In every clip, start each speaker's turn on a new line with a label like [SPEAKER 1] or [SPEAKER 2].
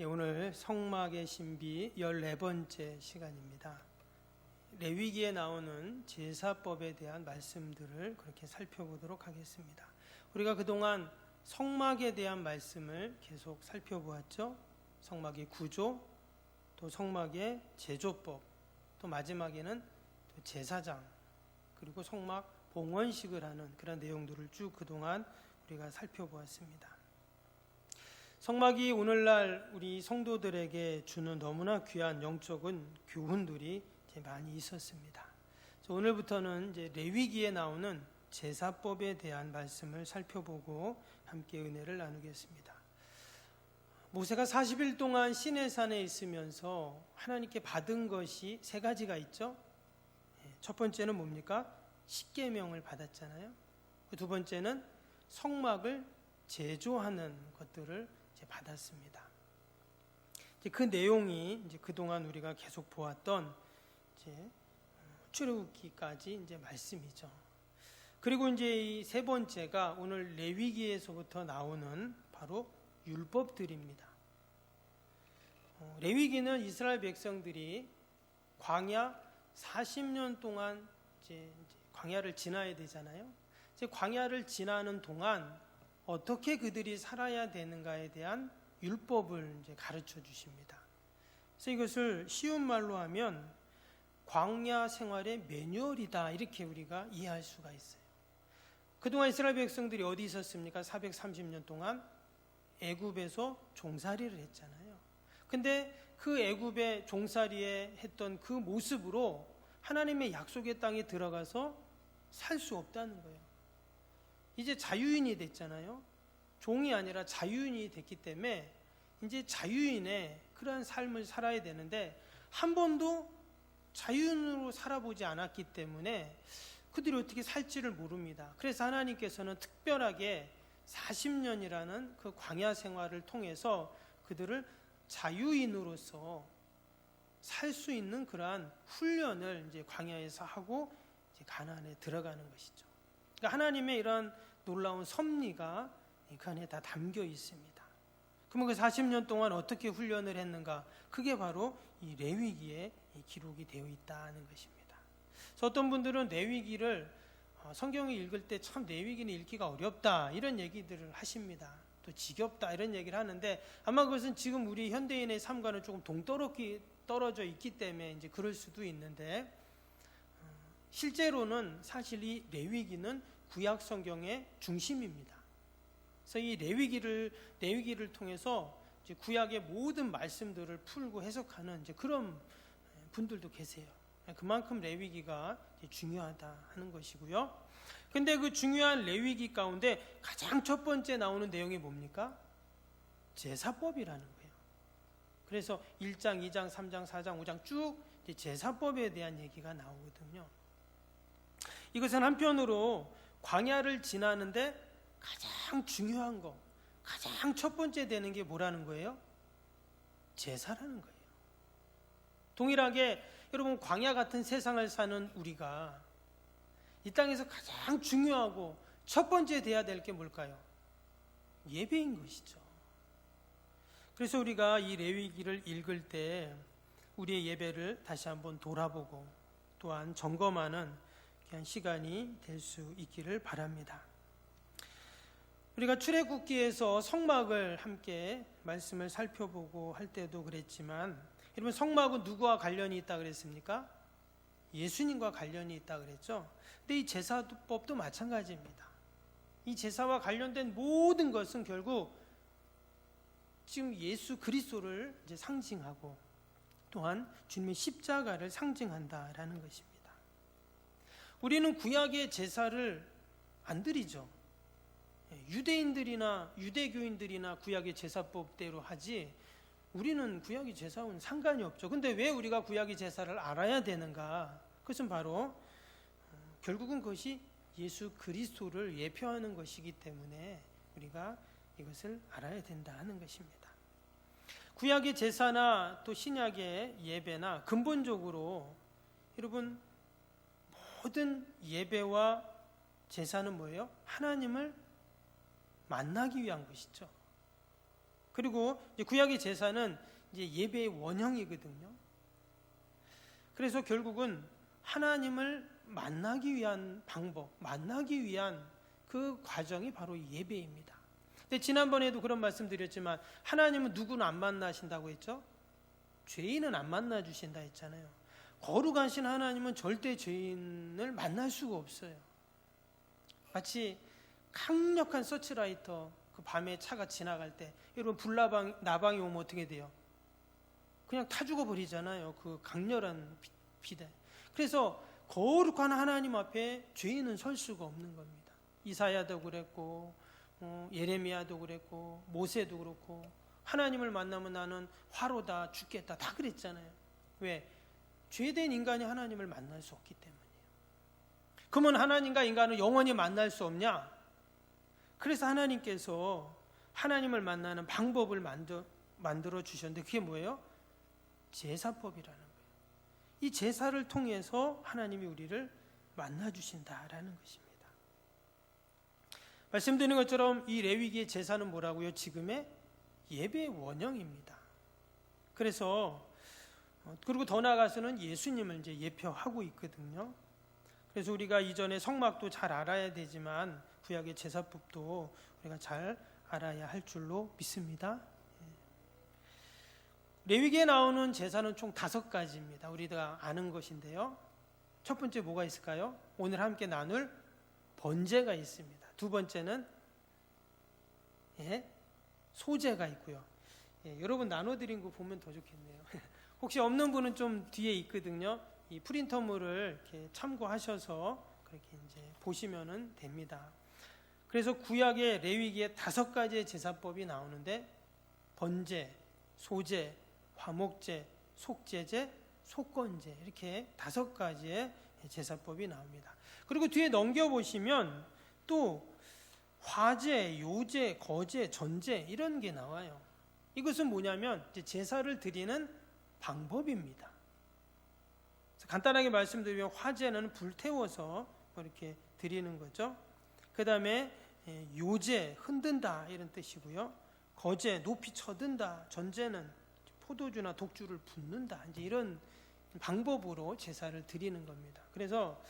[SPEAKER 1] 오늘 성막의 신비 14번째 시간입니다. 레위기에 나오는 제사법에 대한 말씀들을 그렇게 살펴보도록 하겠습니다. 우리가 그동안 성막에 대한 말씀을 계속 살펴보았죠. 성막의 구조, 또 성막의 제조법, 또 마지막에는 또 제사장, 그리고 성막 봉헌식을 하는 그런 내용들을 쭉 그동안 우리가 살펴보았습니다. 성막이 오늘날 우리 성도들에게 주는 너무나 귀한 영적인 교훈들이 많이 있었습니다. 오늘부터는 이제 레위기에 나오는 제사법에 대한 말씀을 살펴보고 함께 은혜를 나누겠습니다. 모세가 40일 동안 시내산에 있으면서 하나님께 받은 것이 세 가지가 있죠. 첫 번째는 뭡니까? 십계명을 받았잖아요. 두 번째는 성막을 제조하는 것들을 받았습니다. 그 내용이 이제 그동안 우리가 계속 보았던 출애굽기까지 이제 말씀이죠. 그리고 이제 이 세 번째가 오늘 레위기에서부터 나오는 바로 율법들입니다. 레위기는 이스라엘 백성들이 광야 40년 동안 이제 광야를 지나야 되잖아요. 이제 광야를 지나는 동안 어떻게 그들이 살아야 되는가에 대한 율법을 이제 가르쳐 주십니다. 그래서 이것을 쉬운 말로 하면 광야 생활의 매뉴얼이다, 이렇게 우리가 이해할 수가 있어요. 그동안 이스라엘 백성들이 어디 있었습니까? 430년 동안 애굽에서 종살이를 했잖아요. 근데 그 애굽의 종살이에 했던 그 모습으로 하나님의 약속의 땅에 들어가서 살 수 없다는 거예요. 이제 자유인이 됐잖아요. 종이 아니라 자유인이 됐기 때문에 이제 자유인의 그러한 삶을 살아야 되는데 한 번도 자유인으로 살아보지 않았기 때문에 그들이 어떻게 살지를 모릅니다. 그래서 하나님께서는 특별하게 40년이라는 그 광야 생활을 통해서 그들을 자유인으로서 살 수 있는 그러한 훈련을 이제 광야에서 하고 이제 가나안에 들어가는 것이죠. 그러니까 하나님의 이런 놀라운 섭리가 그 안에 다 담겨 있습니다. 그러면 그 40년 동안 어떻게 훈련을 했는가? 그게 바로 이 레위기에 기록이 되어 있다는 것입니다. 그래서 어떤 분들은 레위기를 성경을 읽을 때 참 레위기는 읽기가 어렵다, 이런 얘기들을 하십니다. 또 지겹다, 이런 얘기를 하는데 아마 그것은 지금 우리 현대인의 삶과는 조금 동떨어져 있기 때문에 이제 그럴 수도 있는데, 실제로는 사실 이 레위기는 구약 성경의 중심입니다. 그래서 이 레위기를 통해서 이제 구약의 모든 말씀들을 풀고 해석하는 이제 그런 분들도 계세요. 그만큼 레위기가 중요하다 하는 것이고요. 근데 그 중요한 레위기 가운데 가장 첫 번째 나오는 내용이 뭡니까? 제사법이라는 거예요. 그래서 1장, 2장, 3장, 4장, 5장 쭉 제사법에 대한 얘기가 나오거든요. 이것은 한편으로 광야를 지나는데 가장 중요한 거, 가장 첫 번째 되는 게 뭐라는 거예요? 제사라는 거예요. 동일하게 여러분, 광야 같은 세상을 사는 우리가 이 땅에서 가장 중요하고 첫 번째 돼야 될 게 뭘까요? 예배인 것이죠. 그래서 우리가 이 레위기를 읽을 때 우리의 예배를 다시 한번 돌아보고 또한 점검하는 그런 시간이 될 수 있기를 바랍니다. 우리가 출애굽기에서 성막을 함께 말씀을 살펴보고 할 때도 그랬지만, 여러분, 성막은 누구와 관련이 있다 그랬습니까? 예수님과 관련이 있다 그랬죠. 근데 이 제사법도 마찬가지입니다. 이 제사와 관련된 모든 것은 결국 지금 예수 그리스도를 이제 상징하고 또한 주님의 십자가를 상징한다라는 것입니다. 우리는 구약의 제사를 안 드리죠. 유대인들이나 유대교인들이나 구약의 제사법대로 하지, 우리는 구약의 제사와는 상관이 없죠. 근데 왜 우리가 구약의 제사를 알아야 되는가? 그것은 바로 결국은 그것이 예수 그리스도를 예표하는 것이기 때문에 우리가 이것을 알아야 된다 하는 것입니다. 구약의 제사나 또 신약의 예배나 근본적으로 여러분, 모든 예배와 제사는 뭐예요? 하나님을 만나기 위한 것이죠. 그리고 이제 구약의 제사는 이제 예배의 원형이거든요. 그래서 결국은 하나님을 만나기 위한 방법, 만나기 위한 그 과정이 바로 예배입니다. 근데 지난번에도 그런 말씀 드렸지만 하나님은 누구는 안 만나신다고 했죠? 죄인은 안 만나 주신다 했잖아요. 거룩하신 하나님은 절대 죄인을 만날 수가 없어요. 마치 강력한 서치라이터, 그 밤에 차가 지나갈 때 여러분 나방이 오면 어떻게 돼요? 그냥 타 죽어버리잖아요. 그 강렬한 비대. 그래서 거룩한 하나님 앞에 죄인은 설 수가 없는 겁니다. 이사야도 그랬고 예레미야도 그랬고 모세도 그렇고 하나님을 만나면 나는 화로다 죽겠다 다 그랬잖아요. 왜? 죄된 인간이 하나님을 만날 수 없기 때문이에요. 그러면 하나님과 인간은 영원히 만날 수 없냐? 그래서 하나님께서 하나님을 만나는 방법을 만들어 주셨는데 그게 뭐예요? 제사법이라는 거예요. 이 제사를 통해서 하나님이 우리를 만나 주신다라는 것입니다. 말씀드린 것처럼 이 레위기의 제사는 뭐라고요? 지금의 예배의 원형입니다. 그래서 그리고 더 나아가서는 예수님을 이제 예표하고 있거든요. 그래서 우리가 이전에 성막도 잘 알아야 되지만 구약의 제사법도 우리가 잘 알아야 할 줄로 믿습니다. 레위기에 나오는 제사는 총 5가지입니다. 우리가 아는 것인데요. 첫 번째 뭐가 있을까요? 오늘 함께 나눌 번제가 있습니다. 두 번째는 소제가 있고요. 여러분 나눠드린 거 보면 더 좋겠네요. 혹시 없는 분은 좀 뒤에 있거든요. 이 프린터물을 이렇게 참고하셔서 그렇게 이제 보시면은 됩니다. 그래서 구약의 레위기에 5가지의 제사법이 나오는데 번제, 소제, 화목제, 속제제, 속건제 이렇게 5가지의 제사법이 나옵니다. 그리고 뒤에 넘겨보시면 또 화제, 요제, 거제, 전제 이런 게 나와요. 이것은 뭐냐면 이제 제사를 드리는 방법입니다. 간단하게 말씀드리면 화제는 불태워서 이렇게 드리는 거죠. 그 다음에 요제, 흔든다 이런 뜻이고요. 거제, 높이 쳐든다. 전제는 포도주나 독주를 붓는다. 이제 이런 방법으로 제사를 드리는 겁니다. 그래서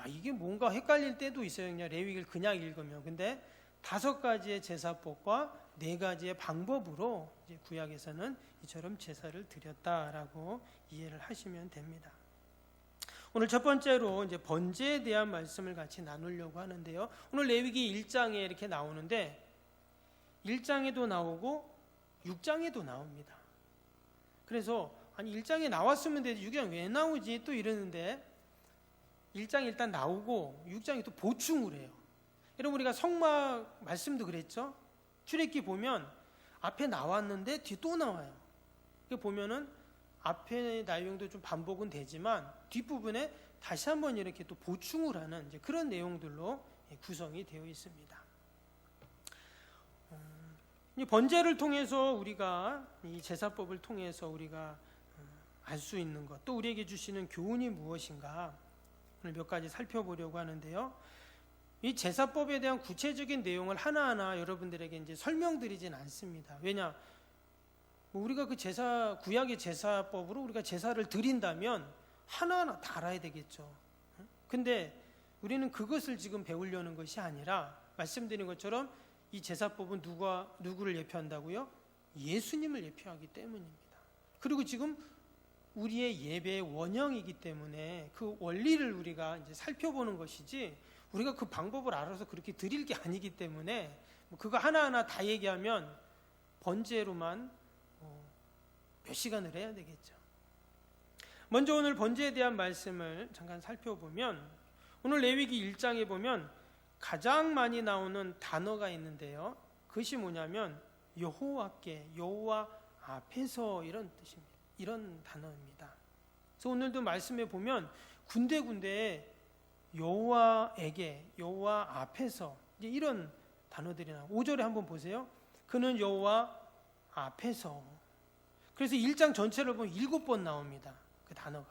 [SPEAKER 1] 이게 뭔가 헷갈릴 때도 있어요. 그냥 레위기를 그냥 읽으면. 근데 5가지의 제사법과 4가지의 방법으로 이제 구약에서는 이처럼 제사를 드렸다라고 이해를 하시면 됩니다. 오늘 첫 번째로 이제 번제에 대한 말씀을 같이 나누려고 하는데요. 오늘 레위기 1장에 이렇게 나오는데 1장에도 나오고 6장에도 나옵니다. 그래서 아니 1장에 나왔으면 되지 6장 왜 나오지 또 이러는데 1장 일단 나오고 6장이 또 보충을 해요. 여러분 우리가 성막 말씀도 그랬죠. 출애굽기 보면 앞에 나왔는데 뒤에 또 나와요. 보면은 앞의 내용도 좀 반복은 되지만 뒷부분에 다시 한번 이렇게 또 보충을 하는 이제 그런 내용들로 구성이 되어 있습니다. 이 번제를 통해서 우리가 이 제사법을 통해서 우리가 알 수 있는 것, 또 우리에게 주시는 교훈이 무엇인가 오늘 몇 가지 살펴보려고 하는데요. 이 제사법에 대한 구체적인 내용을 하나하나 여러분들에게 이제 설명드리진 않습니다. 왜냐? 우리가 그 구약의 제사법으로 우리가 제사를 드린다면 하나하나 다 알아야 되겠죠. 근데 우리는 그것을 지금 배우려는 것이 아니라 말씀드린 것처럼 이 제사법은 누구를 예표한다고요? 예수님을 예표하기 때문입니다. 그리고 지금 우리의 예배의 원형이기 때문에 그 원리를 우리가 이제 살펴보는 것이지 우리가 그 방법을 알아서 그렇게 드릴 게 아니기 때문에 그거 하나하나 다 얘기하면 번제로만 몇 시간을 해야 되겠죠. 먼저 오늘 번제에 대한 말씀을 잠깐 살펴보면 오늘 레위기 1장에 보면 가장 많이 나오는 단어가 있는데요. 그것이 뭐냐면 여호와께, 여호와 앞에서 이런 뜻입니다. 이런 단어입니다. 그래서 오늘도 말씀해 보면 군데군데 여호와에게, 여호와 앞에서 이제 이런 단어들이 나와요. 5절에 한번 보세요. 그는 여호와 앞에서. 그래서 1장 전체를 보면 7번 나옵니다. 그 단어가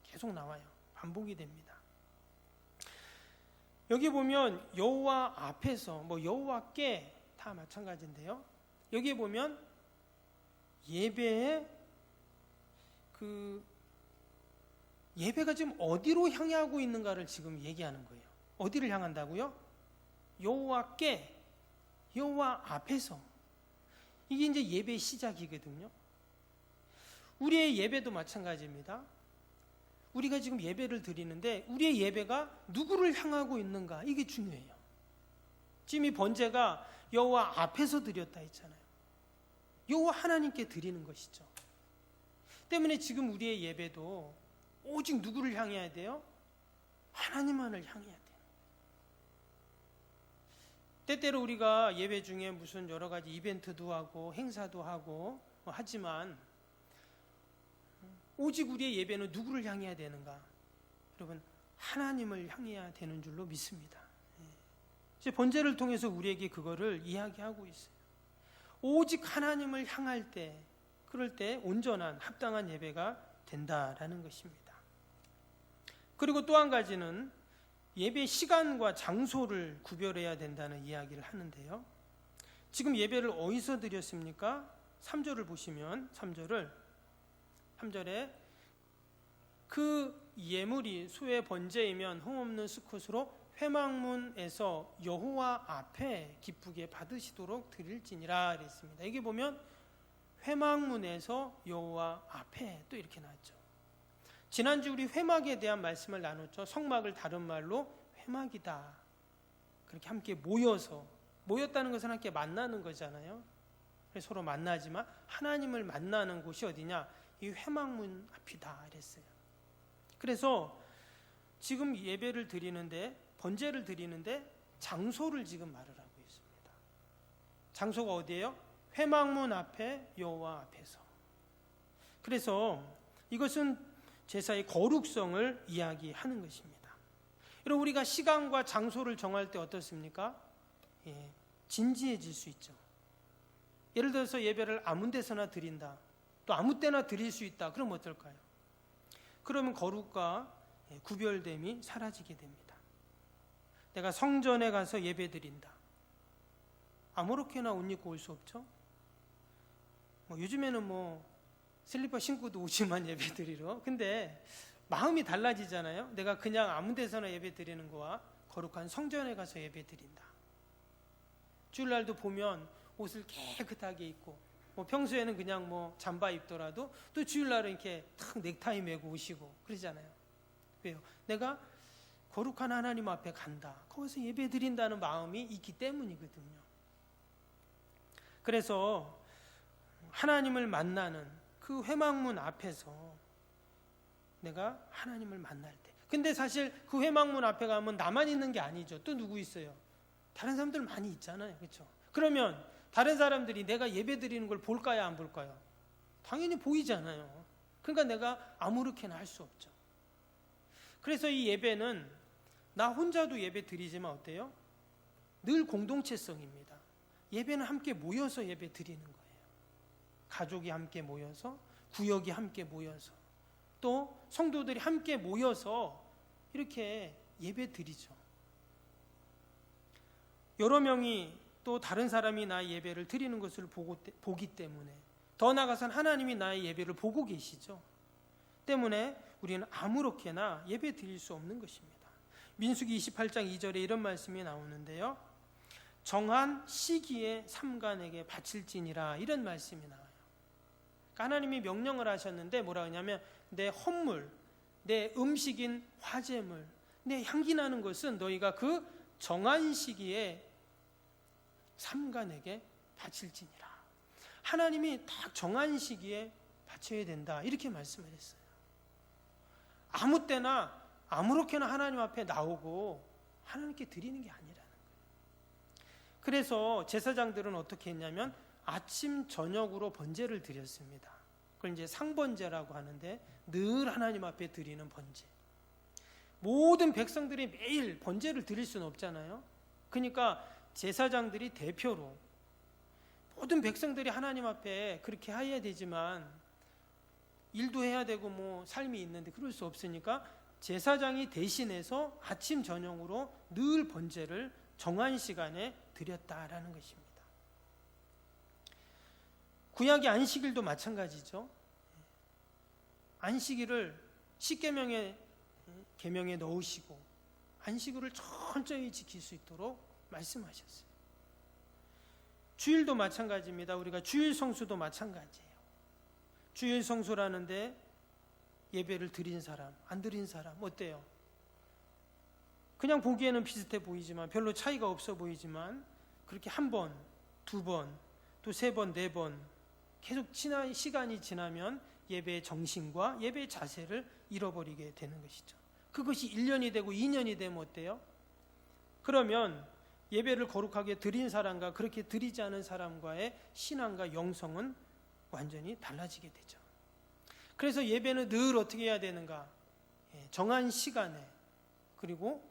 [SPEAKER 1] 계속 나와요. 반복이 됩니다. 여기 보면 여호와 앞에서, 여호와께 다 마찬가지인데요. 여기 보면 예배의 예배가 지금 어디로 향하고 있는가를 지금 얘기하는 거예요. 어디를 향한다고요? 여호와께, 여호와 앞에서. 이게 이제 예배의 시작이거든요. 우리의 예배도 마찬가지입니다. 우리가 지금 예배를 드리는데 우리의 예배가 누구를 향하고 있는가, 이게 중요해요. 지금 이 번제가 여호와 앞에서 드렸다 했잖아요. 여호와 하나님께 드리는 것이죠. 때문에 지금 우리의 예배도 오직 누구를 향해야 돼요? 하나님만을 향해야 돼요. 때때로 우리가 예배 중에 무슨 여러 가지 이벤트도 하고 행사도 하고 하지만 오직 우리의 예배는 누구를 향해야 되는가? 여러분, 하나님을 향해야 되는 줄로 믿습니다. 이제 번제를 통해서 우리에게 그거를 이야기하고 있어요. 오직 하나님을 향할 때, 그럴 때 온전한 합당한 예배가 된다라는 것입니다. 그리고 또 한 가지는 예배 시간과 장소를 구별해야 된다는 이야기를 하는데요. 지금 예배를 어디서 드렸습니까? 3절을 보시면 3절에 그 예물이 소의 번제이면 흠없는 수컷으로 회막문에서 여호와 앞에 기쁘게 받으시도록 드릴지니라 그랬습니다. 여기 보면 회막문에서 여호와 앞에 또 이렇게 나왔죠. 지난주 우리 회막에 대한 말씀을 나눴죠. 성막을 다른 말로 회막이다. 그렇게 함께 모였다는 것은 함께 만나는 거잖아요. 그래서 서로 만나지만 하나님을 만나는 곳이 어디냐? 이 회막문 앞이다 그랬어요. 그래서 지금 예배를 드리는데, 번제를 드리는데 장소를 지금 말을 하고 있습니다. 장소가 어디예요? 회막문 앞에 여호와 앞에서. 그래서 이것은 제사의 거룩성을 이야기하는 것입니다. 여러분, 우리가 시간과 장소를 정할 때 어떻습니까? 진지해질 수 있죠. 예를 들어서 예배를 아무 데서나 드린다, 또 아무 때나 드릴 수 있다. 그럼 어떨까요? 그러면 거룩과 구별됨이 사라지게 됩니다. 내가 성전에 가서 예배 드린다, 아무렇게나 옷 입고 올 수 없죠. 요즘에는 슬리퍼 신고도 오지만 예배 드리러. 근데 마음이 달라지잖아요. 내가 그냥 아무 데서나 예배 드리는 거와 거룩한 성전에 가서 예배 드린다. 주일날도 보면 옷을 깨끗하게 입고, 평소에는 그냥 잠바 입더라도 또 주일날은 이렇게 탁 넥타이 메고 오시고 그러잖아요. 왜요? 내가 거룩한 하나님 앞에 간다, 거기서 예배 드린다는 마음이 있기 때문이거든요. 그래서 하나님을 만나는 그 회막문 앞에서 내가 하나님을 만날 때, 근데 사실 그 회막문 앞에 가면 나만 있는 게 아니죠. 또 누구 있어요? 다른 사람들 많이 있잖아요. 그렇죠? 그러면 다른 사람들이 내가 예배 드리는 걸 볼까요, 안 볼까요? 당연히 보이잖아요. 그러니까 내가 아무렇게나 할 수 없죠. 그래서 이 예배는 나 혼자도 예배 드리지만 어때요? 늘 공동체성입니다. 예배는 함께 모여서 예배 드리는 거예요. 가족이 함께 모여서, 구역이 함께 모여서, 또 성도들이 함께 모여서 이렇게 예배 드리죠. 여러 명이 또 다른 사람이 나의 예배를 드리는 것을 보기 때문에, 더 나아가서는 하나님이 나의 예배를 보고 계시죠. 때문에 우리는 아무렇게나 예배 드릴 수 없는 것입니다. 민수기 28장 2절에 이런 말씀이 나오는데요. 정한 시기에 삼간에게 바칠지니라, 이런 말씀이 나와요. 하나님이 명령을 하셨는데 뭐라 하냐면 내 헌물, 내 음식인 화제물, 내 향기 나는 것은 너희가 그 정한 시기에 삼간에게 바칠지니라. 하나님이 딱 정한 시기에 바쳐야 된다, 이렇게 말씀을 했어요. 아무 때나 아무렇게나 하나님 앞에 나오고 하나님께 드리는 게 아니라는 거예요. 그래서 제사장들은 어떻게 했냐면 아침 저녁으로 번제를 드렸습니다. 그걸 이제 상번제라고 하는데, 늘 하나님 앞에 드리는 번제. 모든 백성들이 매일 번제를 드릴 수는 없잖아요. 그러니까 제사장들이 대표로, 모든 백성들이 하나님 앞에 그렇게 해야 되지만 일도 해야 되고 삶이 있는데 그럴 수 없으니까 제사장이 대신해서 아침 저녁으로 늘 번제를 정한 시간에 드렸다라는 것입니다. 구약의 안식일도 마찬가지죠. 안식일을 십계명에 계명에 넣으시고 안식일을 철저히 지킬 수 있도록 말씀하셨어요. 주일도 마찬가지입니다. 우리가 주일 성수도 마찬가지예요. 주일 성수라는데 예배를 드린 사람, 안 드린 사람 어때요? 그냥 보기에는 비슷해 보이지만 별로 차이가 없어 보이지만 그렇게 한 번, 두 번, 또 세 번, 네 번 계속 시간이 지나면 예배의 정신과 예배의 자세를 잃어버리게 되는 것이죠. 그것이 1년이 되고 2년이 되면 어때요? 그러면 예배를 거룩하게 드린 사람과 그렇게 드리지 않은 사람과의 신앙과 영성은 완전히 달라지게 되죠. 그래서 예배는 늘 어떻게 해야 되는가? 정한 시간에 그리고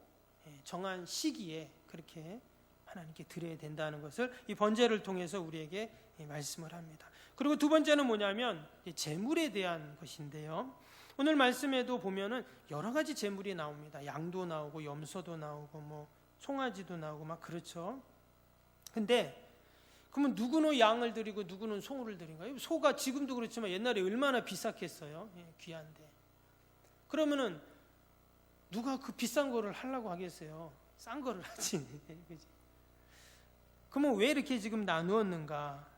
[SPEAKER 1] 정한 시기에 그렇게 하나님께 드려야 된다는 것을 이 번제를 통해서 우리에게 말씀을 합니다. 그리고 두 번째는 뭐냐면 제물에 대한 것인데요. 오늘 말씀에도 보면은 여러 가지 제물이 나옵니다. 양도 나오고 염소도 나오고 뭐 송아지도 나오고 막 그렇죠. 근데 그러면 누구는 양을 드리고 누구는 소를 드린가요? 소가 지금도 그렇지만 옛날에 얼마나 비쌌겠어요. 귀한데. 그러면은 누가 그 비싼 거를 하려고 하겠어요? 싼 거를 하지. 그지? 그러면 왜 이렇게 지금 나누었는가?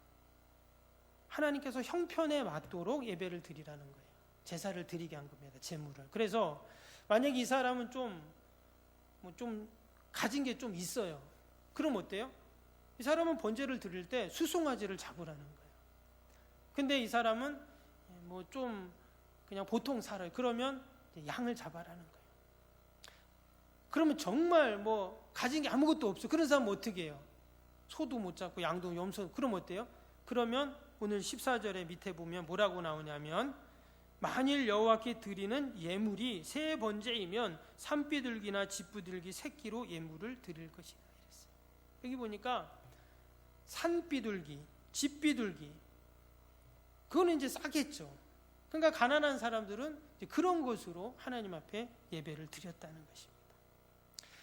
[SPEAKER 1] 하나님께서 형편에 맞도록 예배를 드리라는 거예요. 제사를 드리게 한 겁니다. 제물을. 그래서 만약에 이 사람은 좀 가진 게 좀 있어요. 그럼 어때요? 이 사람은 번제를 드릴 때 수송아지를 잡으라는 거예요. 근데 이 사람은 뭐 좀 그냥 보통 살아요. 그러면 양을 잡아라는 거예요. 그러면 정말 뭐 가진 게 아무것도 없어. 그런 사람은 어떻게 해요? 소도 못 잡고 양도 염소. 그럼 어때요? 그러면 오늘 14절에 밑에 보면 뭐라고 나오냐면 만일 여호와께 드리는 예물이 새 번제이면 산비둘기나 집비둘기 새끼로 예물을 드릴 것이다. 이랬어요. 여기 보니까 산비둘기, 집비둘기 그거는 이제 싸겠죠. 그러니까 가난한 사람들은 이제 그런 것으로 하나님 앞에 예배를 드렸다는 것입니다.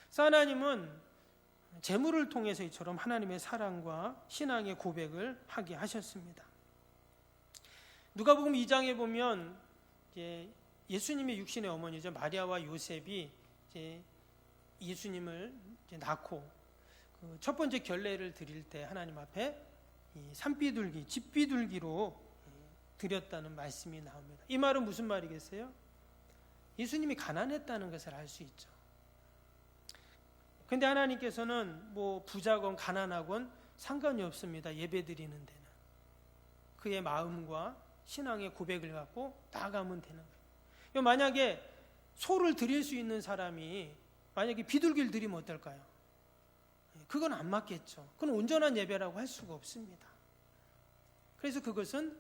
[SPEAKER 1] 그래서 하나님은 제물을 통해서 이처럼 하나님의 사랑과 신앙의 고백을 하게 하셨습니다. 누가복음 2장에 보면 이제 예수님의 육신의 어머니죠. 마리아와 요셉이 이제 예수님을 이제 낳고 그 첫 번째 결례를 드릴 때 하나님 앞에 이 산비둘기, 집비둘기로 드렸다는 말씀이 나옵니다. 이 말은 무슨 말이겠어요? 예수님이 가난했다는 것을 알 수 있죠. 근데 하나님께서는 뭐 부자건 가난하건 상관이 없습니다. 예배 드리는 데는. 그의 마음과 신앙의 고백을 갖고 나아가면 되는 거예요. 만약에 소를 드릴 수 있는 사람이 만약에 비둘기를 드리면 어떨까요? 그건 안 맞겠죠. 그건 온전한 예배라고 할 수가 없습니다. 그래서 그것은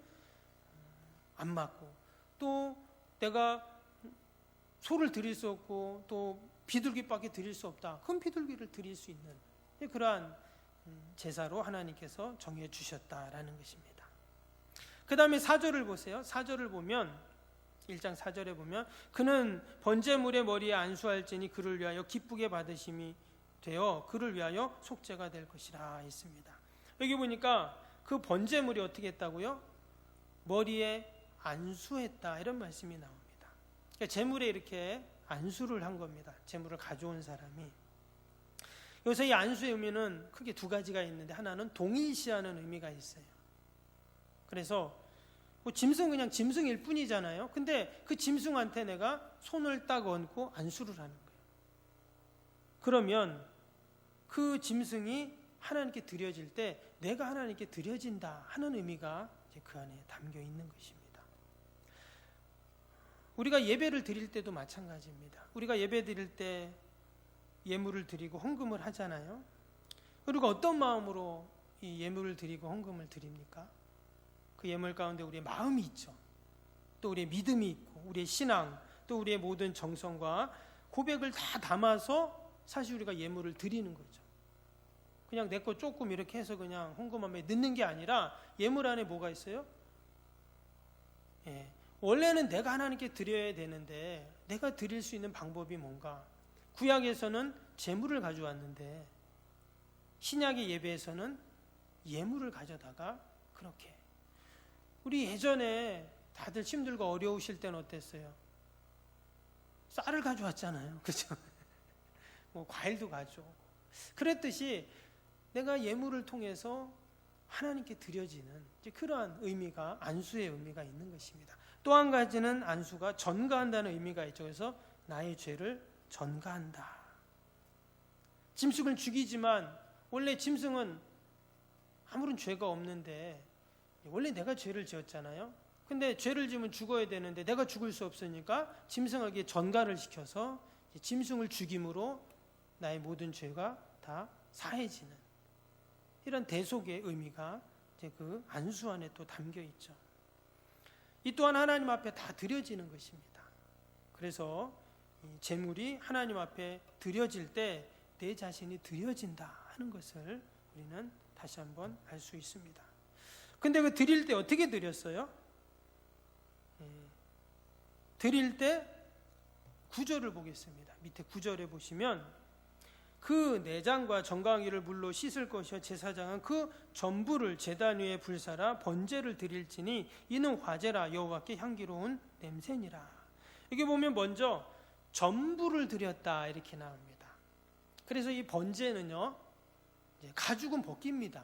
[SPEAKER 1] 안 맞고 또 내가 소를 드릴 수 없고 또 비둘기밖에 드릴 수 없다. 그럼 비둘기를 드릴 수 있는 그러한 제사로 하나님께서 정해 주셨다라는 것입니다. 그 다음에 4절을 보세요. 4절을 보면 1장 4절에 보면 그는 번제물의 머리에 안수할지니 그를 위하여 기쁘게 받으심이 되어 그를 위하여 속죄가 될 것이라 했습니다. 여기 보니까 그 번제물이 어떻게 했다고요? 머리에 안수했다 이런 말씀이 나옵니다. 그러니까 제물에 이렇게 안수를 한 겁니다. 제물을 가져온 사람이. 여기서 이 안수의 의미는 크게 두 가지가 있는데 하나는 동일시하는 의미가 있어요. 그래서 뭐 짐승 그냥 짐승일 뿐이잖아요. 근데 그 짐승한테 내가 손을 딱 얹고 안수를 하는 거예요. 그러면 그 짐승이 하나님께 드려질 때 내가 하나님께 드려진다 하는 의미가 이제 그 안에 담겨 있는 것입니다. 우리가 예배를 드릴 때도 마찬가지입니다. 우리가 예배 드릴 때 예물을 드리고 헌금을 하잖아요. 그리고 어떤 마음으로 이 예물을 드리고 헌금을 드립니까? 그 예물 가운데 우리의 마음이 있죠. 또 우리의 믿음이 있고 우리의 신앙 또 우리의 모든 정성과 고백을 다 담아서 사실 우리가 예물을 드리는 거죠. 그냥 내 거 조금 이렇게 해서 그냥 헌금함에 넣는 게 아니라 예물 안에 뭐가 있어요? 원래는 내가 하나님께 드려야 되는데 내가 드릴 수 있는 방법이 뭔가? 구약에서는 제물을 가져왔는데 신약의 예배에서는 예물을 가져다가 그렇게 우리 예전에 다들 힘들고 어려우실 때는 어땠어요? 쌀을 가져왔잖아요. 그죠? 뭐 과일도 가져오고. 그랬듯이 내가 예물을 통해서 하나님께 드려지는 그러한 의미가, 안수의 의미가 있는 것입니다. 또 한 가지는 안수가 전가한다는 의미가 있죠. 그래서 나의 죄를 전가한다. 짐승을 죽이지만 원래 짐승은 아무런 죄가 없는데 원래 내가 죄를 지었잖아요. 근데 죄를 지으면 죽어야 되는데 내가 죽을 수 없으니까 짐승에게 전가를 시켜서 짐승을 죽임으로 나의 모든 죄가 다 사해지는 이런 대속의 의미가 이제 그 안수 안에 또 담겨 있죠. 이 또한 하나님 앞에 다 드려지는 것입니다. 그래서 이 제물이 하나님 앞에 드려질 때 내 자신이 드려진다 하는 것을 우리는 다시 한번 알 수 있습니다. 근데 그 드릴 때 어떻게 드렸어요? 드릴 때 구절을 보겠습니다. 밑에 구절에 보시면 그 내장과 정강이를 물로 씻을 것이요 제사장은 그 전부를 제단 위에 불사라 번제를 드릴지니 이는 화제라 여호와께 향기로운 냄새니라. 여기 보면 먼저 전부를 드렸다 이렇게 나옵니다. 그래서 이 번제는요, 가죽은 벗깁니다.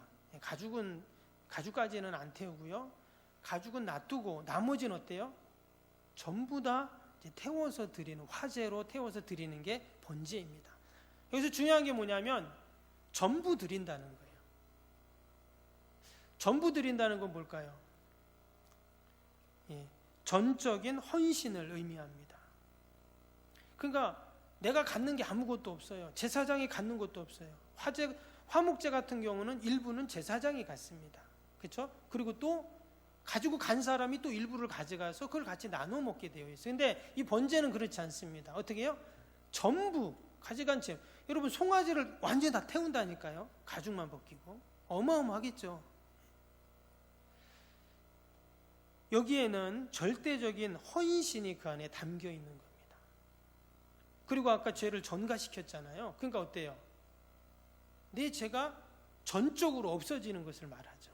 [SPEAKER 1] 가죽까지는 안 태우고요. 가죽은 놔두고 나머지는 어때요? 전부 다 태워서 드리는, 화제로 태워서 드리는 게 번제입니다. 여기서 중요한 게 뭐냐면 전부 드린다는 거예요. 전부 드린다는 건 뭘까요? 전적인 헌신을 의미합니다. 그러니까 내가 갖는 게 아무것도 없어요. 제사장이 갖는 것도 없어요. 화목제 같은 경우는 일부는 제사장이 갖습니다. 그렇죠? 그리고 또 가지고 간 사람이 또 일부를 가져가서 그걸 같이 나눠 먹게 되어 있어요. 근데 이 번제는 그렇지 않습니다. 어떻게 해요? 전부 가져간 채. 여러분 송아지를 완전히 다 태운다니까요. 가죽만 벗기고. 어마어마하겠죠. 여기에는 절대적인 헌신이 그 안에 담겨 있는 겁니다. 그리고 아까 죄를 전가시켰잖아요. 그러니까 어때요? 내 죄가 전적으로 없어지는 것을 말하죠.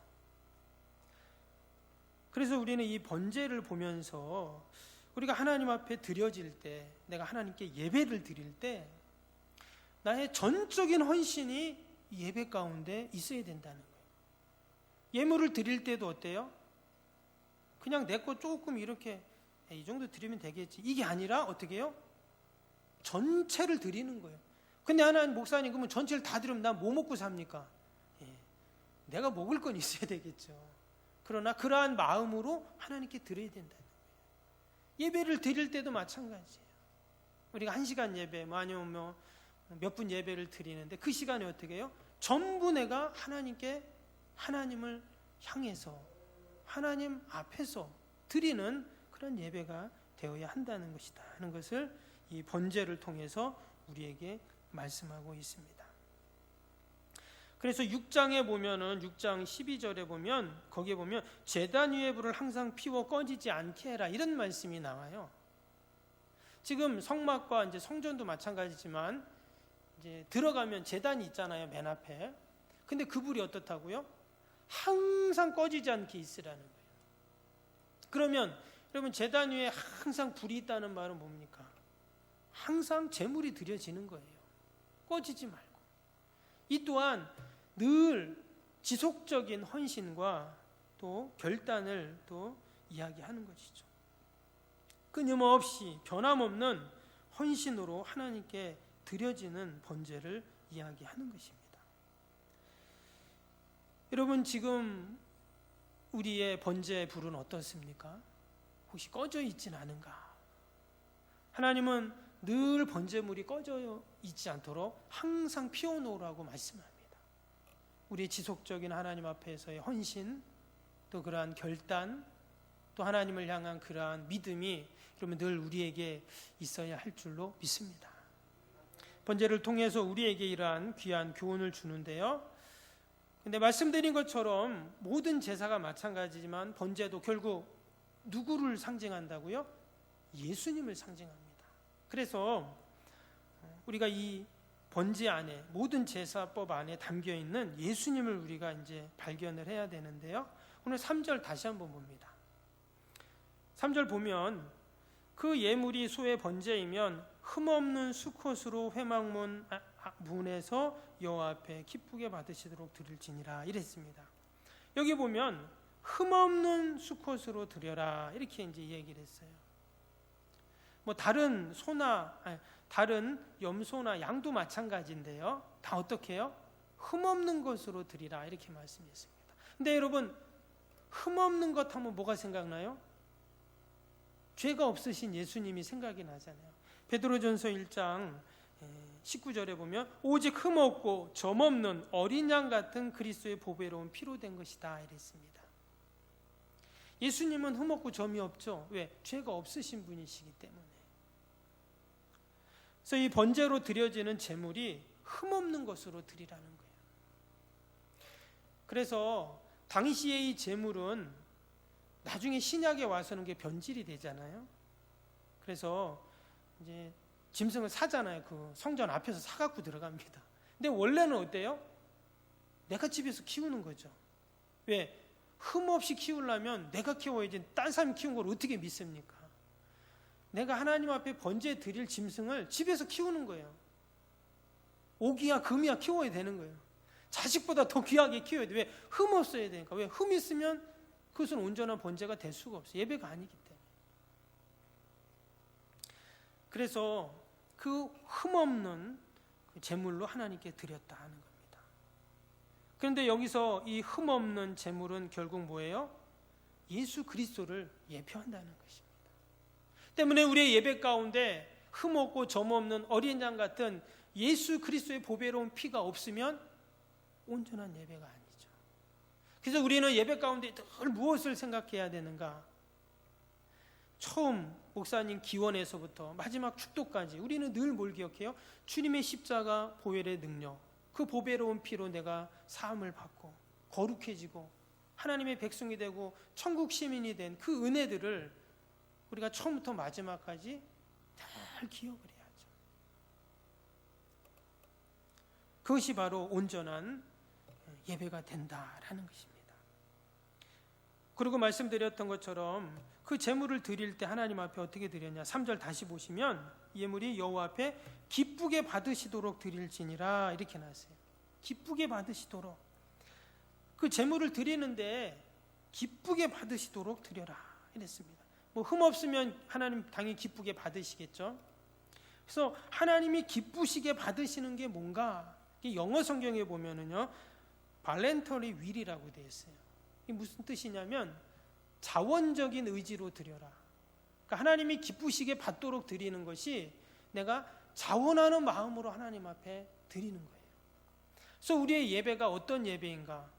[SPEAKER 1] 그래서 우리는 이 번제를 보면서 우리가 하나님 앞에 드려질 때, 내가 하나님께 예배를 드릴 때 나의 전적인 헌신이 예배 가운데 있어야 된다는 거예요. 예물을 드릴 때도 어때요? 그냥 내 거 조금 이렇게 이 정도 드리면 되겠지, 이게 아니라 어떻게 해요? 전체를 드리는 거예요. 근데 하나님 목사님 그러면 전체를 다 드리면 난 뭐 먹고 삽니까? 내가 먹을 건 있어야 되겠죠. 그러나 그러한 마음으로 하나님께 드려야 된다는 거예요. 예배를 드릴 때도 마찬가지예요. 우리가 1시간 예배 아니면 몇 분 예배를 드리는데 그 시간에 어떻게 해요? 전부 내가 하나님께, 하나님을 향해서 하나님 앞에서 드리는 그런 예배가 되어야 한다는 것이다 하는 것을 이 번제를 통해서 우리에게 말씀하고 있습니다. 그래서 6장에 보면은 6장 12절에 보면 거기에 보면 제단 위에 불을 항상 피워 꺼지지 않게 해라 이런 말씀이 나와요. 지금 성막과 이제 성전도 마찬가지지만 이제 들어가면 제단이 있잖아요, 맨 앞에. 근데 그 불이 어떻다고요? 항상 꺼지지 않게 있으라는 거예요. 그러면 여러분 제단 위에 항상 불이 있다는 말은 뭡니까? 항상 제물이 드려지는 거예요. 꺼지지 말고. 이 또한 늘 지속적인 헌신과 또 결단을 또 이야기하는 것이죠. 끊임없이 변함없는 헌신으로 하나님께 드려지는 번제를 이야기하는 것입니다. 여러분 지금 우리의 번제의 불은 어떻습니까? 혹시 꺼져 있진 않은가? 하나님은 늘 번제물이 꺼져 있지 않도록 항상 피워놓으라고 말씀합니다. 우리의 지속적인 하나님 앞에서의 헌신, 또 그러한 결단, 또 하나님을 향한 그러한 믿음이 그러면 늘 우리에게 있어야 할 줄로 믿습니다. 번제를 통해서 우리에게 이러한 귀한 교훈을 주는데요. 근데 말씀드린 것처럼 모든 제사가 마찬가지지만 번제도 결국 누구를 상징한다고요? 예수님을 상징합니다. 그래서 우리가 이 번제 안에, 모든 제사법 안에 담겨 있는 예수님을 우리가 이제 발견을 해야 되는데요. 오늘 3절 다시 한번 봅니다. 3절 보면 그 예물이 소의 번제이면 흠없는 수컷으로 회막문 문에서 여호와 앞에 기쁘게 받으시도록 드릴지니라 이랬습니다. 여기 보면 흠없는 수컷으로 드려라 이렇게 이제 얘기를 했어요. 뭐 다른 소나 다른 염소나 양도 마찬가지인데요. 다 어떻게 해요? 흠없는 것으로 드리라 이렇게 말씀했습니다. 근데 여러분 흠없는 것 하면 뭐가 생각나요? 죄가 없으신 예수님이 생각이 나잖아요. 베드로전서 1장 19절에 보면 오직 흠없고 점없는 어린 양 같은 그리스도의 보배로운 피로 된 것이다 이랬습니다. 예수님은 흠없고 점이 없죠. 왜? 죄가 없으신 분이시기 때문에. 그래서 이 번제로 드려지는 제물이 흠없는 것으로 드리라는 거예요. 그래서 당시의 이 제물은 나중에 신약에 와서는 게 변질이 되잖아요. 그래서 이제 짐승을 사잖아요. 그 성전 앞에서 사갖고 들어갑니다. 근데 원래는 어때요? 내가 집에서 키우는 거죠. 왜? 흠없이 키우려면 내가 키워야지 딴 사람이 키운 걸 어떻게 믿습니까? 내가 하나님 앞에 번제 드릴 짐승을 집에서 키우는 거예요. 오기야 금이야 키워야 되는 거예요. 자식보다 더 귀하게 키워야 돼. 왜? 흠 없어야 되니까. 왜? 흠 있으면 그것은 온전한 번제가 될 수가 없어요. 예배가 아니기 때문에. 그래서 그 흠없는 제물로 하나님께 드렸다 하는 겁니다. 그런데 여기서 이 흠없는 제물은 결국 뭐예요? 예수 그리스도를 예표한다는 것입니다. 때문에 우리의 예배 가운데 흠없고 점없는 어린 양 같은 예수 그리스도의 보배로운 피가 없으면 온전한 예배가 아니죠. 그래서 우리는 예배 가운데 늘 무엇을 생각해야 되는가? 처음 목사님 기원에서부터 마지막 축도까지 우리는 늘 뭘 기억해요? 주님의 십자가 보혈의 능력, 그 보배로운 피로 내가 사함을 받고 거룩해지고 하나님의 백성이 되고 천국 시민이 된 그 은혜들을 우리가 처음부터 마지막까지 늘 기억을 해야죠. 그것이 바로 온전한 예배가 된다라는 것입니다. 그리고 말씀드렸던 것처럼 그 제물을 드릴 때 하나님 앞에 어떻게 드렸냐? 3절 다시 보시면 예물이 여호와 앞에 기쁘게 받으시도록 드릴지니라 이렇게 나왔어요. 기쁘게 받으시도록. 그 제물을 드리는데 기쁘게 받으시도록 드려라 이랬습니다. 뭐 흠없으면 하나님 당연히 기쁘게 받으시겠죠. 그래서 하나님이 기쁘시게 받으시는 게 뭔가? 영어 성경에 보면은요, 발렌터리 윌이라고 되어 있어요. 이게 무슨 뜻이냐면 자원적인 의지로 드려라. 그러니까 하나님이 기쁘시게 받도록 드리는 것이 내가 자원하는 마음으로 하나님 앞에 드리는 거예요. 그래서 우리의 예배가 어떤 예배인가?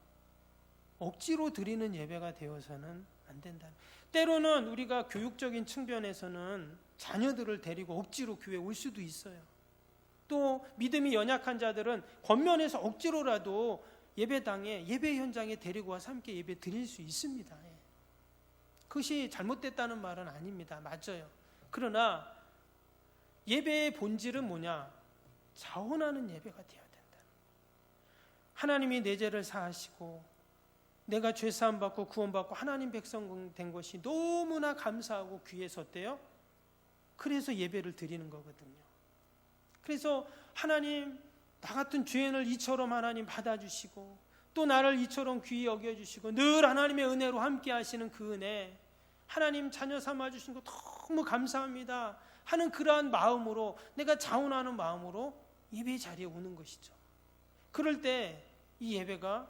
[SPEAKER 1] 억지로 드리는 예배가 되어서는 안 된다. 때로는 우리가 교육적인 측면에서는 자녀들을 데리고 억지로 교회에 올 수도 있어요. 또 믿음이 연약한 자들은 겉면에서 억지로라도 예배당에 예배 현장에 데리고 와서 함께 예배 드릴 수 있습니다. 그것이 잘못됐다는 말은 아닙니다. 맞아요. 그러나 예배의 본질은 뭐냐? 자원하는 예배가 되어야 된다. 하나님이 내 죄를 사하시고 내가 죄사함 받고 구원받고 하나님 백성 된 것이 너무나 감사하고 귀해서 어때요? 그래서 예배를 드리는 거거든요. 그래서 하나님 나 같은 죄인을 이처럼 하나님 받아주시고 또 나를 이처럼 귀히 여겨주시고 늘 하나님의 은혜로 함께 하시는 그 은혜, 하나님 자녀 삼아주신 거 너무 감사합니다 하는 그러한 마음으로, 내가 자원하는 마음으로 예배 자리에 오는 것이죠. 그럴 때 이 예배가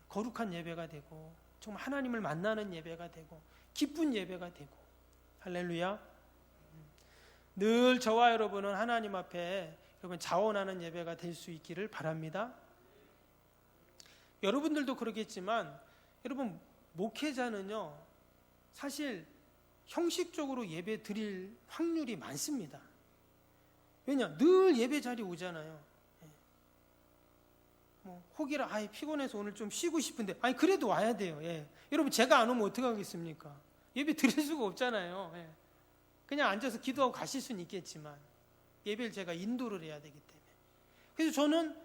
[SPEAKER 1] 거룩한 예배가 되고 정말 하나님을 만나는 예배가 되고 기쁜 예배가 되고, 할렐루야. 늘 저와 여러분은 하나님 앞에 여러분 자원하는 예배가 될 수 있기를 바랍니다. 여러분들도 그러겠지만 여러분 목회자는요 사실 형식적으로 예배 드릴 확률이 많습니다. 왜냐? 늘 예배 자리 오잖아요. 혹이라 피곤해서 오늘 좀 쉬고 싶은데 그래도 와야 돼요. 여러분 제가 안 오면 어떡하겠습니까? 예배 드릴 수가 없잖아요. 그냥 앉아서 기도하고 가실 수는 있겠지만 예배를 제가 인도를 해야 되기 때문에. 그래서 저는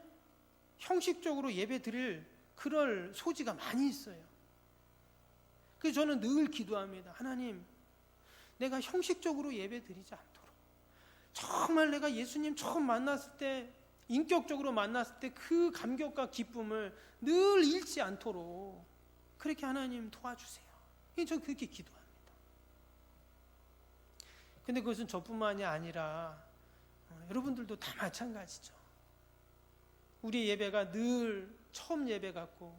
[SPEAKER 1] 형식적으로 예배 드릴 그럴 소지가 많이 있어요. 그래서 저는 늘 기도합니다. 하나님, 내가 형식적으로 예배 드리지 않도록, 정말 내가 예수님 처음 만났을 때, 인격적으로 만났을 때 그 감격과 기쁨을 늘 잃지 않도록 그렇게 하나님 도와주세요. 저 그렇게 기도합니다. 근데 그것은 저뿐만이 아니라 여러분들도 다 마찬가지죠. 우리 예배가 늘 처음 예배 같고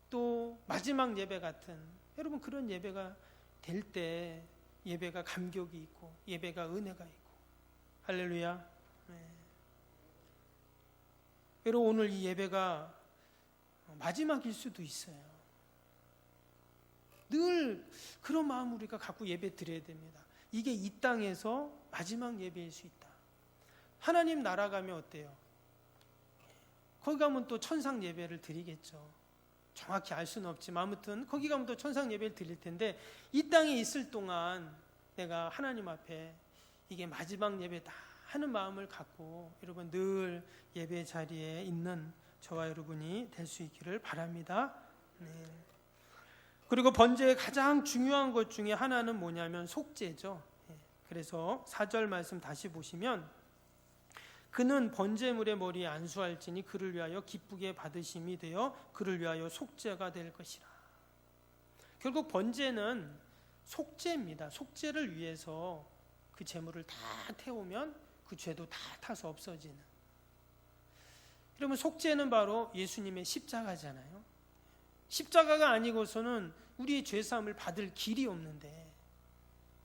[SPEAKER 1] 또 마지막 예배 같은, 여러분 그런 예배가 될 때 예배가 감격이 있고 예배가 은혜가 있고, 할렐루야. 여러분 오늘 이 예배가 마지막일 수도 있어요. 늘 그런 마음을 우리가 갖고 예배 드려야 됩니다. 이게 이 땅에서 마지막 예배일 수 있다. 하나님 나라 가면 어때요? 거기 가면 또 천상 예배를 드리겠죠. 정확히 알 수는 없지만 아무튼 거기 가면 또 천상 예배를 드릴 텐데, 이 땅에 있을 동안 내가 하나님 앞에 이게 마지막 예배다 하는 마음을 갖고 여러분 늘 예배 자리에 있는 저와 여러분이 될 수 있기를 바랍니다. 그리고 번제의 가장 중요한 것 중에 하나는 뭐냐면 속죄죠. 그래서 4절 말씀 다시 보시면, 그는 번제물의 머리에 안수할지니 그를 위하여 기쁘게 받으심이 되어 그를 위하여 속죄가 될 것이라. 결국 번제는 속죄입니다. 속죄를 위해서 그 제물을 다 태우면 그 죄도 다 타서 없어지는. 그러면 속죄는 바로 예수님의 십자가잖아요. 십자가가 아니고서는 우리의 죄사함을 받을 길이 없는데,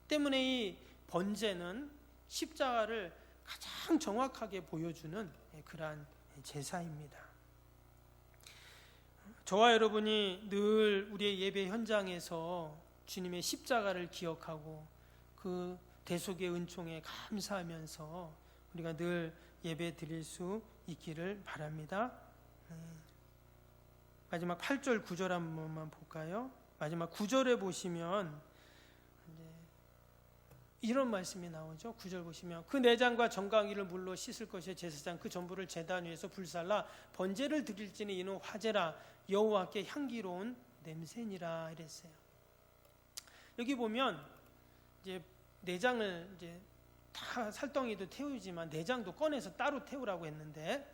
[SPEAKER 1] 때문에 이 번제는 십자가를 가장 정확하게 보여주는 그러한 제사입니다. 저와 여러분이 늘 우리의 예배 현장에서 주님의 십자가를 기억하고 그 대속의 은총에 감사하면서 우리가 늘 예배 드릴 수 있기를 바랍니다. 마지막 8절 9절 한 번만 볼까요? 마지막 9절에 보시면 이런 말씀이 나오죠. 9절 보시면, 그 내장과 정강이를 물로 씻을 것이 제사장 그 전부를 제단 위에서 불살라 번제를 드릴지는 이는 화제라 여호와께 향기로운 냄새니라 이랬어요. 여기 보면 이제 내장을 이제 다 살덩이도 태우지만 내장도 꺼내서 따로 태우라고 했는데,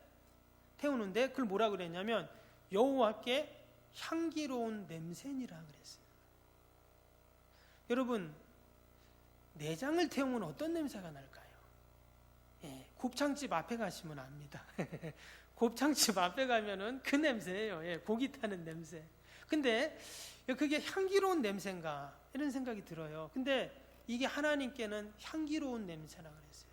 [SPEAKER 1] 태우는데 그걸 뭐라 그랬냐면 여호와께 향기로운 냄새니라 그랬어요. 여러분 내장을 태우면 어떤 냄새가 날까요? 곱창집 앞에 가시면 압니다. 곱창집 앞에 가면은 그 냄새예요. 고기 타는 냄새. 근데 그게 향기로운 냄새인가 이런 생각이 들어요. 근데 이게 하나님께는 향기로운 냄새라 그랬어요.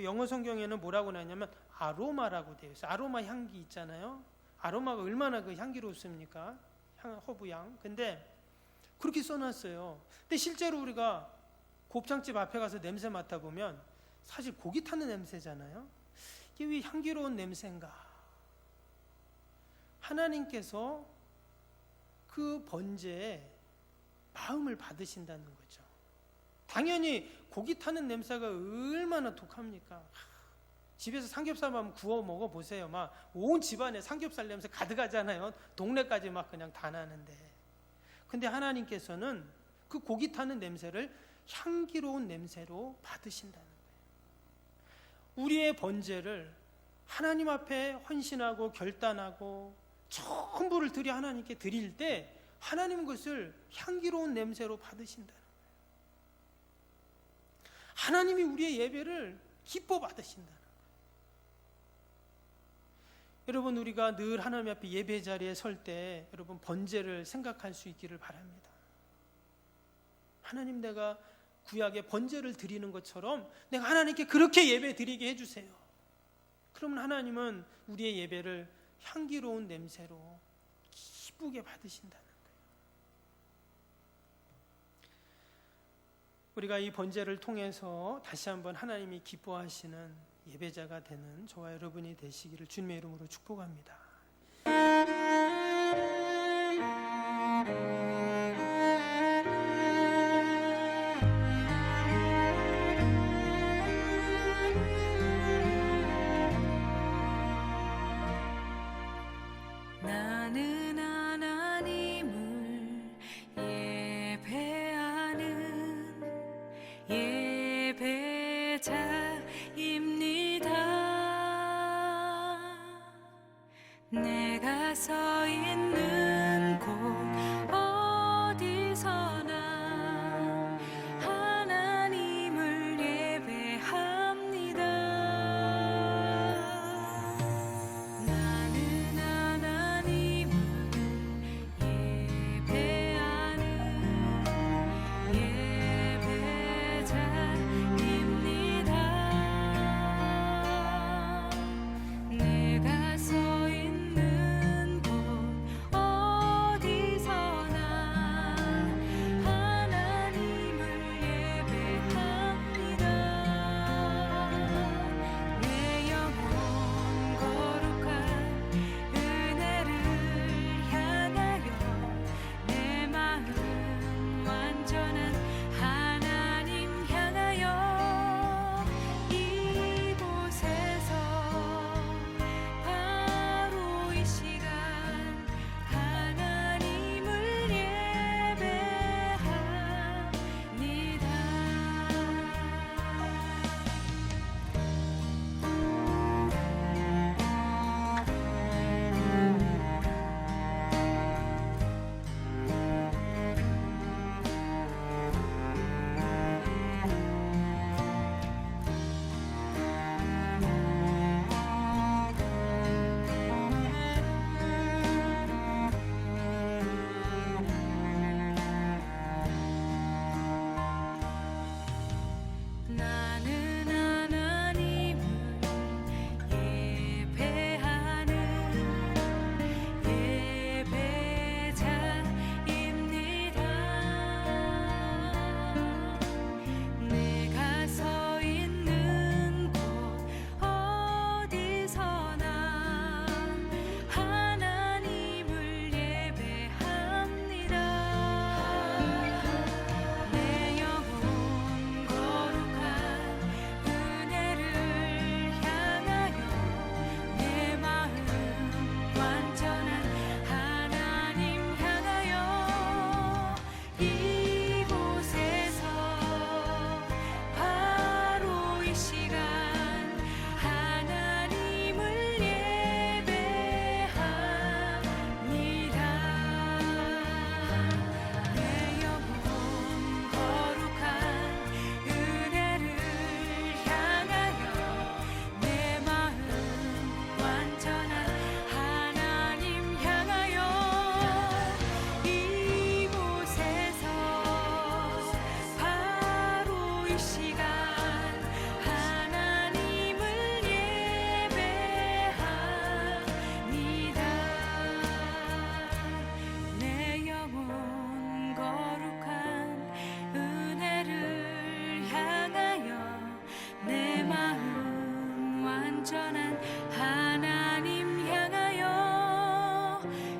[SPEAKER 1] 영어 성경에는 뭐라고 나냐면 아로마라고 되어 있어요. 아로마 향기 있잖아요. 아로마가 얼마나 그 향기롭습니까? 허브향. 근데 그렇게 써놨어요. 근데 실제로 우리가 곱창집 앞에 가서 냄새 맡아보면 사실 고기 타는 냄새잖아요. 이게 왜 향기로운 냄새인가? 하나님께서 그 번제에 마음을 받으신다는 거죠. 당연히 고기 타는 냄새가 얼마나 독합니까? 집에서 삼겹살만 구워 먹어보세요. 막 온 집안에 삼겹살 냄새 가득하잖아요. 동네까지 막 그냥 다 나는데. 근데 하나님께서는 그 고기 타는 냄새를 향기로운 냄새로 받으신다는 거예요. 우리의 번제를 하나님 앞에 헌신하고 결단하고 전부를 드려 하나님께 드릴 때 하나님은 그것을 향기로운 냄새로 받으신다는 거예요. 하나님이 우리의 예배를 기뻐 받으신다는 거예요. 여러분 우리가 늘 하나님 앞에 예배 자리에 설 때 여러분 번제를 생각할 수 있기를 바랍니다. 하나님 내가 구약에 번제를 드리는 것처럼 내가 하나님께 그렇게 예배 드리게 해주세요. 그러면 하나님은 우리의 예배를 향기로운 냄새로 기쁘게 받으신다는 거예요. 우리가 이 번제를 통해서 다시 한번 하나님이 기뻐하시는 예배자가 되는 저와 여러분이 되시기를 주님의 이름으로 축복합니다.
[SPEAKER 2] 나는 하나님을 예배하는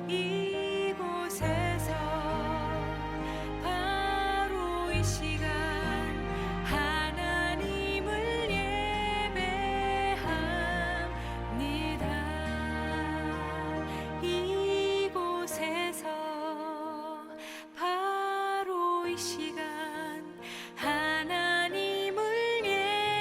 [SPEAKER 2] 이곳에서 바로 이 시간